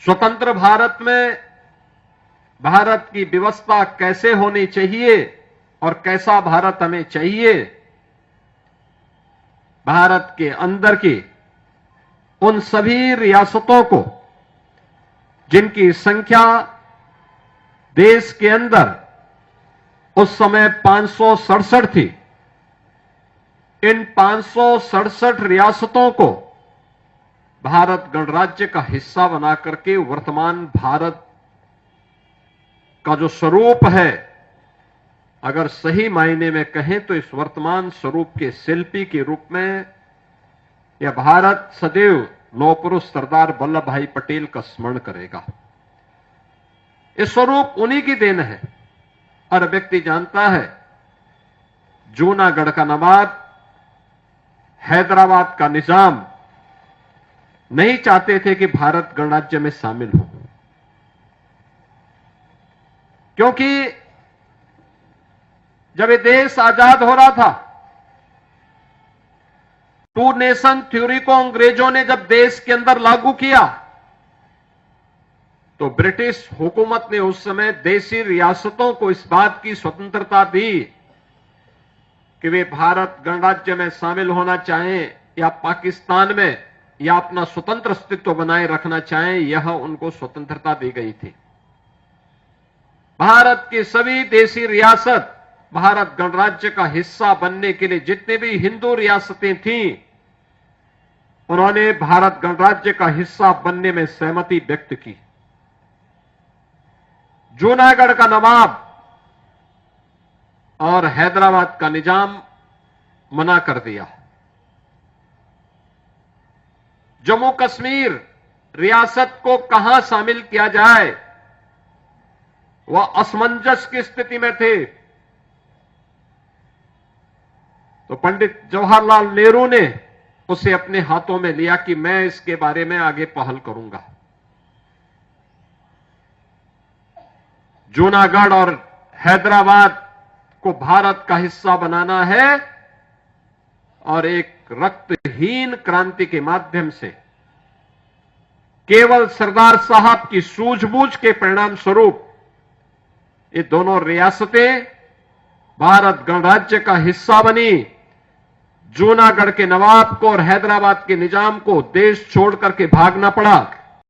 स्वतंत्र भारत में भारत की व्यवस्था कैसे होनी चाहिए और कैसा भारत हमें चाहिए, भारत के अंदर की उन सभी रियासतों को जिनकी संख्या देश के अंदर उस समय 567 थी, इन 567 रियासतों को भारत गणराज्य का हिस्सा बना करके वर्तमान भारत का जो स्वरूप है, अगर सही मायने में कहें तो इस वर्तमान स्वरूप के शिल्पी के रूप में यह भारत सदैव लौह पुरुष सरदार वल्लभ भाई पटेल का स्मरण करेगा। इस स्वरूप उन्हीं की देन है। हर व्यक्ति जानता है, जूनागढ़ का नवाब, हैदराबाद का निजाम नहीं चाहते थे कि भारत गणराज्य में शामिल हो, क्योंकि जब ये देश आजाद हो रहा था, टू नेशन थ्योरी को अंग्रेजों ने जब देश के अंदर लागू किया, तो ब्रिटिश हुकूमत ने उस समय देशी रियासतों को इस बात की स्वतंत्रता दी कि वे भारत गणराज्य में शामिल होना चाहें या पाकिस्तान में या अपना स्वतंत्र अस्तित्व बनाए रखना चाहें, यह उनको स्वतंत्रता दी गई थी। भारत की सभी देशी रियासत भारत गणराज्य का हिस्सा बनने के लिए जितने भी हिंदू रियासतें थीं, उन्होंने भारत गणराज्य का हिस्सा बनने में सहमति व्यक्त की। जूनागढ़ का नवाब और हैदराबाद का निजाम मना कर दिया। जम्मू कश्मीर रियासत को कहां शामिल किया जाए, वह असमंजस की स्थिति में थे। तो पंडित जवाहरलाल नेहरू ने उसे अपने हाथों में लिया कि मैं इसके बारे में आगे पहल करूंगा। जूनागढ़ और हैदराबाद को भारत का हिस्सा बनाना है और एक रक्तहीन क्रांति के माध्यम से केवल सरदार साहब की सूझबूझ के परिणाम स्वरूप ये दोनों रियासतें भारत गणराज्य का हिस्सा बनी। जूनागढ़ के नवाब को और हैदराबाद के निजाम को देश छोड़ करके भागना पड़ा।